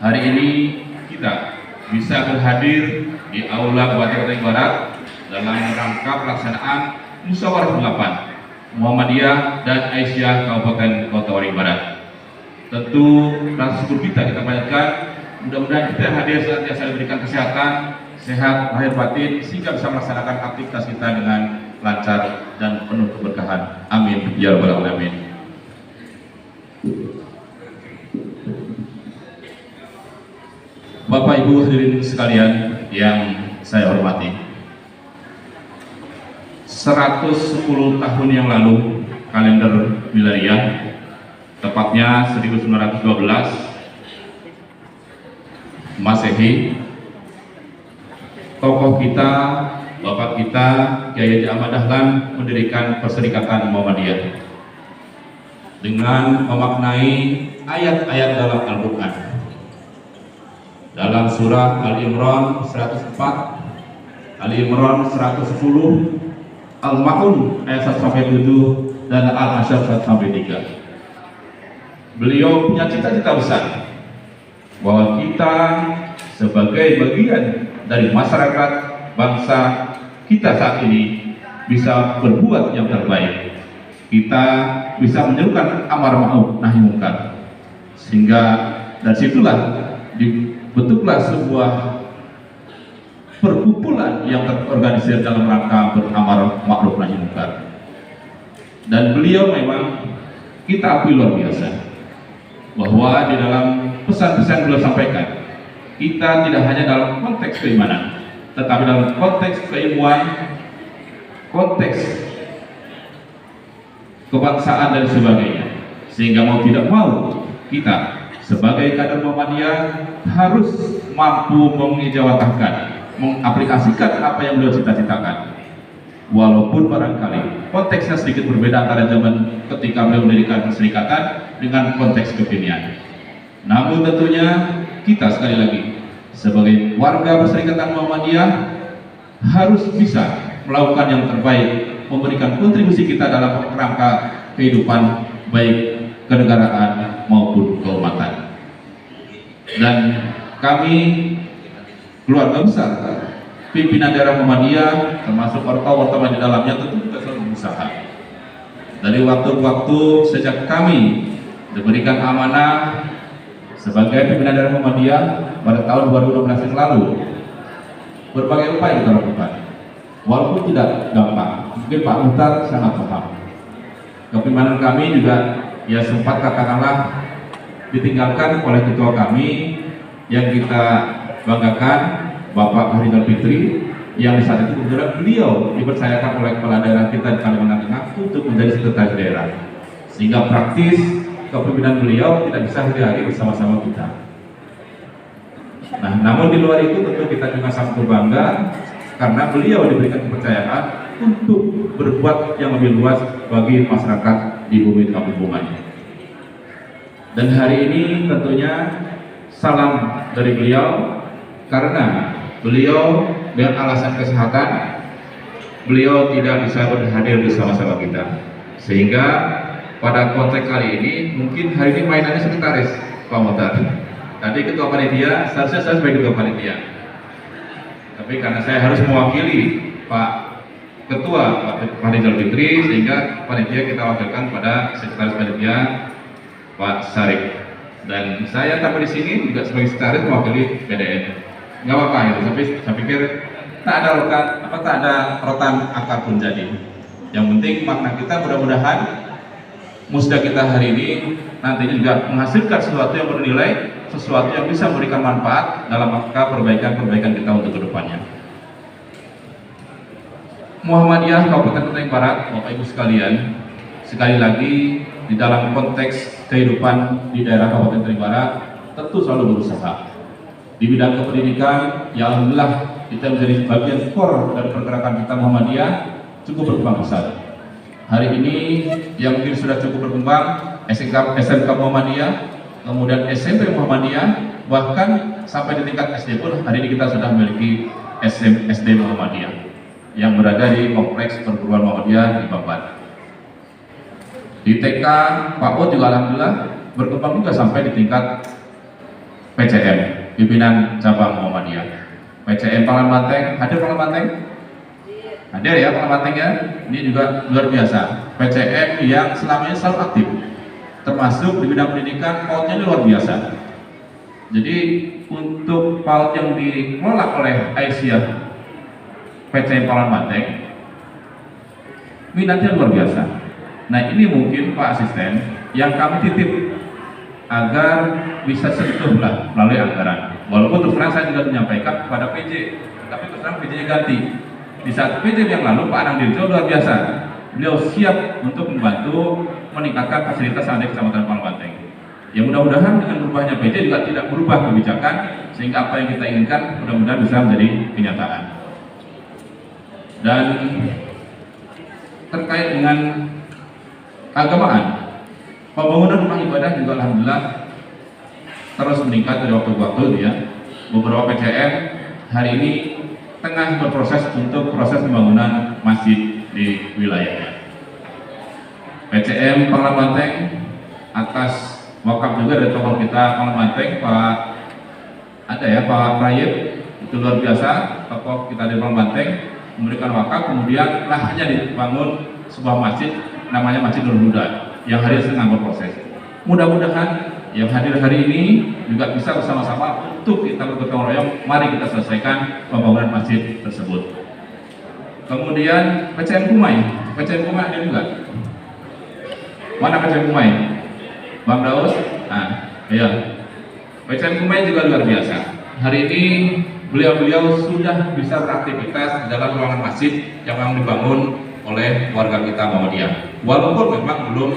hari ini kita bisa berhadir di Aula Kabupaten Kota Barat dalam rangka pelaksanaan Musyawarah 8 Muhammadiyah dan Aisyah Kabupaten Kota Barat. Tentu rasa syukur kita panjatkan, mudah-mudahan kita hadir senantiasa diberikan kesehatan, sehat lahir batin, sehingga bisa melaksanakan aktivitas kita dengan lancar dan penuh keberkahan. Amin ya rabbal alamin. Bapak Ibu hadirin sekalian yang saya hormati, 110 tahun yang lalu kalender Milariah, tepatnya 1912 Masehi, tokoh kita, bapak kita Kiai Haji Ahmad Dahlan mendirikan Perserikatan Muhammadiyah dengan memaknai ayat-ayat dalam Al-Quran. Dalam surah Al-Imran 104, Al-Imran 110, Al-Ma'un ayat 1-7, dan Al-Hasyr 1-3. Beliau punya cita-cita besar bahwa kita sebagai bagian dari masyarakat bangsa kita saat ini bisa berbuat yang terbaik. Kita bisa menyerukan amar ma'ruf nahi munkar, sehingga dari situlah dibentuklah sebuah perkumpulan yang terorganisir dalam rangka beramar ma'ruf nahi munkar. Dan beliau memang kita akui luar biasa bahwa di dalam pesan-pesan beliau sampaikan, kita tidak hanya dalam konteks keimanan, tetapi dalam konteks keilmuan, konteks kebangsaan dan sebagainya. Sehingga mau tidak mau kita sebagai kader Muhammadiyah harus mampu mengejawantahkan, mengaplikasikan apa yang beliau cita-citakan. Walaupun barangkali konteksnya sedikit berbeda antara zaman ketika beliau mendirikan perserikatan dengan konteks kekinian. Namun tentunya kita sekali lagi sebagai warga Perserikatan Muhammadiyah harus bisa melakukan yang terbaik, memberikan kontribusi kita dalam rangka kehidupan baik kenegaraan maupun keumatan. Dan kami keluarga besar pimpinan daerah Muhammadiyah termasuk wartawan di dalamnya tentu kita selalu berusaha dari waktu-waktu sejak kami diberikan amanah sebagai pimpinan daerah Muhammadiyah pada tahun 2016 yang lalu. Berbagai upaya kita lakukan, walaupun tidak gampang. Mungkin Pak Muhtar sangat paham. Kepimpinan kami juga ya sempat katakanlah ditinggalkan oleh ketua kami yang kita banggakan, Bapak Haridal Fitri, yang di saat itu kebetulan beliau dipercayakan oleh kepala daerah kita di Kalimantan Tengah untuk menjadi sekretaris daerah, sehingga praktis kepemimpinan beliau tidak bisa hari-hari bersama-sama kita. Nah, namun di luar itu tentu kita juga sangat berbangga karena beliau diberikan kepercayaan untuk berbuat yang lebih luas bagi masyarakat di bumi kampung Bunganya. Dan hari ini tentunya salam dari beliau, karena beliau dengan alasan kesehatan beliau tidak bisa berhadir bersama-sama kita, sehingga pada konteks kali ini mungkin hari ini mainannya sekretaris Pak Muhtar. Tadi ketua panitia, seharusnya saya sebagai ketua panitia, tapi karena saya harus mewakili Pak Ketua Pak Haridal Fitri, sehingga panitia kita wakilkan pada sekretaris panitia Pak Sarik. Dan saya tampil di sini juga sebagai sekretaris mewakili PDN. Nggak apa-apa itu, tapi saya pikir tak ada rotan akar pun jadi. Yang penting makna kita mudah-mudahan musda kita hari ini nantinya juga menghasilkan sesuatu yang bernilai, sesuatu yang bisa memberikan manfaat dalam rangka perbaikan kita untuk kedepannya. Muhammadiyah Kabupaten Kota Barat, Bapak Ibu sekalian, sekali lagi di dalam konteks kehidupan di daerah Kabupaten Kota Barat tentu selalu berusaha di bidang kependidikan. Ya alhamdulillah kita menjadi bagian core dari pergerakan kita Muhammadiyah cukup berkembang besar. Hari ini yang mungkin sudah cukup berkembang SMK Muhammadiyah, kemudian SMP Muhammadiyah, bahkan sampai di tingkat SD pun hari ini kita sudah memiliki SD Muhammadiyah yang berada di kompleks perguruan Muhammadiyah di Babat. Di TK PAUD juga alhamdulillah berkembang juga sampai di tingkat PCM, pimpinan cabang Muhammadiyah. PCM Pangalan Banteng, hadir Pangalan Banteng? Hadir ya Pangalan Banteng ya. Ini juga luar biasa. PCM yang selama ini selalu aktif, termasuk di bidang pendidikan, pautnya luar biasa. Jadi untuk PAUD yang dikelola oleh Aisyah PCM Pangalan Banteng, minatnya luar biasa. Nah ini mungkin Pak Asisten yang kami titip agar bisa sentuhlah melalui anggaran. Walaupun terus terang saya juga menyampaikan kepada PJ, tapi terus terang PJ-nya ganti. Di saat PJ yang lalu Pak Anang Dirjo luar biasa, beliau siap untuk membantu meningkatkan fasilitas yang ada di Kecamatan Pangalan Banteng. Ya mudah-mudahan dengan berubahnya PJ juga tidak berubah kebijakan, sehingga apa yang kita inginkan mudah-mudahan bisa menjadi kenyataan. Dan terkait dengan keagamaan, pembangunan rumah ibadah juga alhamdulillah terus meningkat dari waktu ke waktu ya. Beberapa PCM hari ini tengah berproses untuk proses pembangunan masjid di wilayahnya. PCM Pangalan Banteng atas wakaf juga dari tokoh kita Pangalan Banteng, Pak Prayip, itu luar biasa, tokoh kita di Pangalan Banteng memberikan wakaf, kemudian lahannya dibangun sebuah masjid namanya Masjid Nurul Huda yang hari ini sedang berproses. Mudah-mudahan yang hadir hari ini juga bisa bersama-sama untuk kita bergotong royong, mari kita selesaikan pembangunan masjid tersebut. Kemudian PCM Kumai ada juga. Mana PCM Kumai? Bang Daus? Nah, iya. PCM Kumai juga luar biasa. Hari ini beliau sudah bisa beraktivitas di dalam ruangan masjid yang memang dibangun oleh warga kita Muhammadiyah. Walaupun memang belum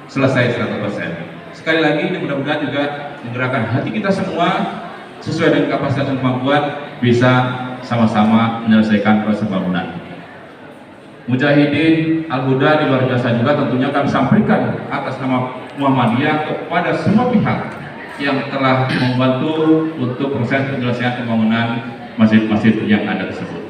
selesai 100%. Sekali lagi ini mudah-mudahan juga menggerakkan hati kita semua sesuai dengan kapasitas dan kemampuan bisa sama-sama menyelesaikan proses pembangunan. Mujahidin Al-Huda di luar biasa juga tentunya kami sampaikan atas nama Muhammadiyah kepada semua pihak yang telah membantu untuk proses penyelesaian pembangunan masjid-masjid yang ada tersebut.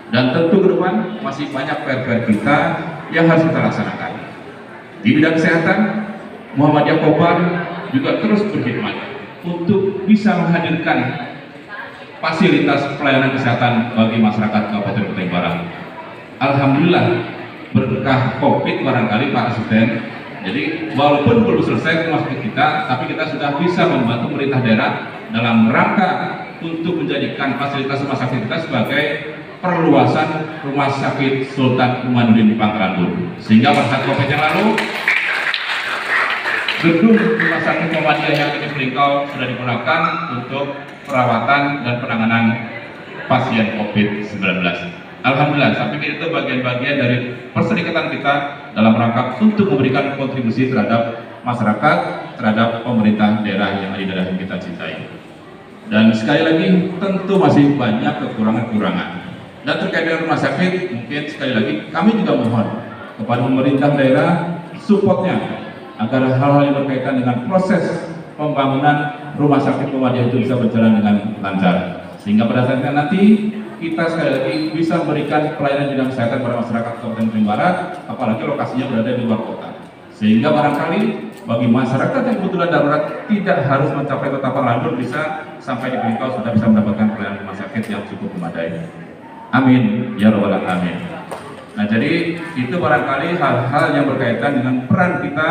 Dan tentu ke depan masih banyak PR kita yang harus kita laksanakan. Di bidang kesehatan, Muhammadiyah Kopar juga terus berkhidmat untuk bisa menghadirkan fasilitas pelayanan kesehatan bagi masyarakat Kabupaten Kutai Barat. Alhamdulillah berkah COVID barangkali Pak Asisten. Jadi walaupun belum selesai masuk kita, tapi kita sudah bisa membantu pemerintah daerah dalam rangka untuk menjadikan fasilitas rumah sakit kita sebagai perluasan Rumah Sakit Sultan Umanuddin di Pangkalan Bun. Sehingga pada saat COVID yang lalu, gedung Rumah Sakit Muhammadiyah yang ini Melingkau sudah digunakan untuk perawatan dan penanganan pasien COVID-19. Alhamdulillah, saya pikir itu bagian-bagian dari perserikatan kita dalam rangka untuk memberikan kontribusi terhadap masyarakat, terhadap pemerintah daerah yang ada di daerah yang kita cintai. Dan sekali lagi, tentu masih banyak kekurangan-kekurangan. Dan terkait dengan rumah sakit, mungkin sekali lagi kami juga mohon kepada pemerintah daerah supportnya agar hal-hal yang berkaitan dengan proses pembangunan rumah sakit Muhammadiyah itu bisa berjalan dengan lancar. Sehingga pada saatnya nanti kita sekali lagi bisa memberikan pelayanan bidang kesehatan kepada masyarakat Kabupaten Kutai Barat, apalagi lokasinya berada di luar kota. Sehingga barangkali bagi masyarakat yang kebetulan darurat tidak harus mencapai kota Pangkalan Bun, bisa sampai di Melingkau sudah bisa mendapatkan pelayanan rumah sakit yang cukup memadai. Amin ya rabbal alamin. Nah jadi itu barangkali hal-hal yang berkaitan dengan peran kita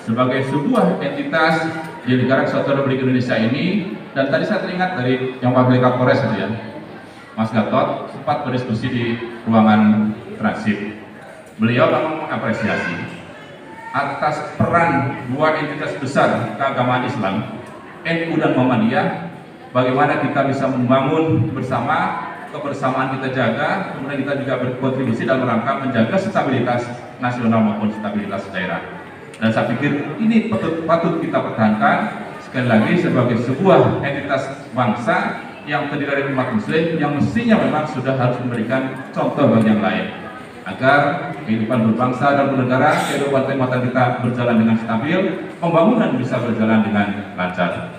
sebagai sebuah entitas di negara Kesatuan Republik Indonesia ini. Dan tadi saya teringat dari yang Wakil Kapolres itu ya, Mas Gatot sempat berdiskusi di ruangan transit. Beliau memang mengapresiasi atas peran dua entitas besar keagamaan Islam, NU dan Muhammadiyah, bagaimana kita bisa membangun bersama, kebersamaan kita jaga, kemudian kita juga berkontribusi dalam rangka menjaga stabilitas nasional maupun stabilitas daerah. Dan saya pikir ini patut kita pertahankan sekali lagi sebagai sebuah entitas bangsa yang terdiri dari umat muslim yang mestinya memang sudah harus memberikan contoh bagi yang lain agar kehidupan berbangsa dan bernegara, kehidupan keumatan kita berjalan dengan stabil, pembangunan bisa berjalan dengan lancar.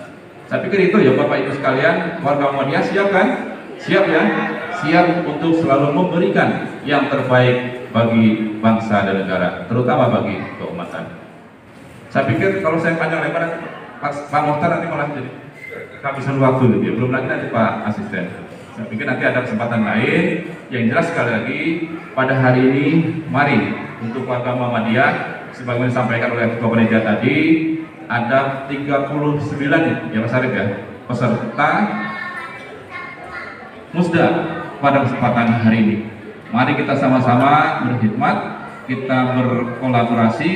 Saya pikir itu ya Bapak Ibu sekalian, warga Muhammadiyah siap kan? Siap ya? Siap untuk selalu memberikan yang terbaik bagi bangsa dan negara, terutama bagi keumatan. Saya pikir kalau saya panjang lebar, Pak Mohtar nanti malah jadi kehabisan waktu gitu ya. Belum lagi nanti Pak Asisten. Saya pikir nanti ada kesempatan lain. Yang jelas sekali lagi pada hari ini mari untuk warga Muhammadiyah sebagaimana disampaikan oleh Ketua Panitia tadi ada 39 ya Mas Arif ya peserta musda pada kesempatan hari ini. Mari kita sama-sama berkhidmat, kita berkolaborasi,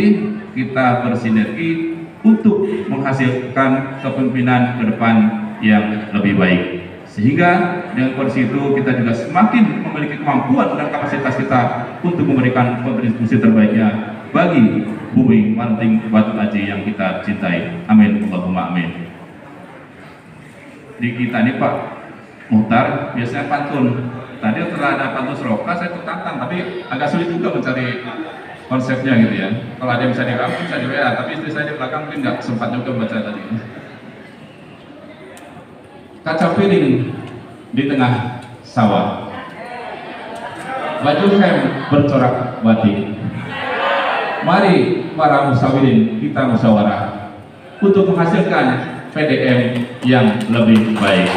kita bersinergi untuk menghasilkan kepemimpinan ke depan yang lebih baik. Sehingga dengan kondisi itu kita juga semakin memiliki kemampuan dan kapasitas kita untuk memberikan kontribusi terbaiknya bagi bumi Manting Batu Aji yang kita cintai. Amin, Allahumma amin. Di kita ini Pak Muhtar biasanya pantun. Tadi setelah ada pantun seroka saya tertantang, tapi agak sulit juga mencari konsepnya gitu ya. Kalau ada yang bisa direkam bisa di WA, tapi istri saya di belakang mungkin nggak sempat juga membaca tadi. Kaca piring di tengah sawah, baju hem bercorak batik. Mari para musawirin kita musyawarah untuk menghasilkan PDM yang lebih baik.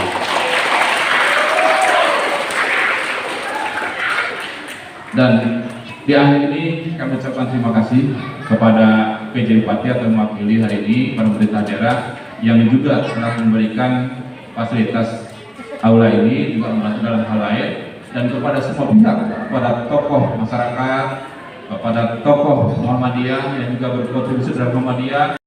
Dan di akhir ini kami ucapkan terima kasih kepada PJ Bupati atau mewakili hari ini para pemerintah daerah yang juga telah memberikan fasilitas aula ini, juga membantu dalam hal lain, dan kepada semua pihak, kepada tokoh masyarakat, kepada tokoh Muhammadiyah yang juga berkontribusi dalam Muhammadiyah.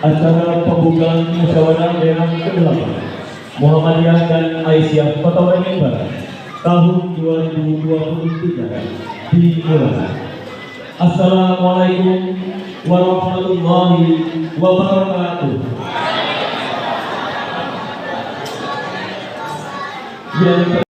Acara pembukaan musyawarah daerah ke-8 Muhammadiyah dan Aisyah Kota Waringin Barat tahun 2023 dimulai. Assalamualaikum warahmatullahi wabarakatuh. Yang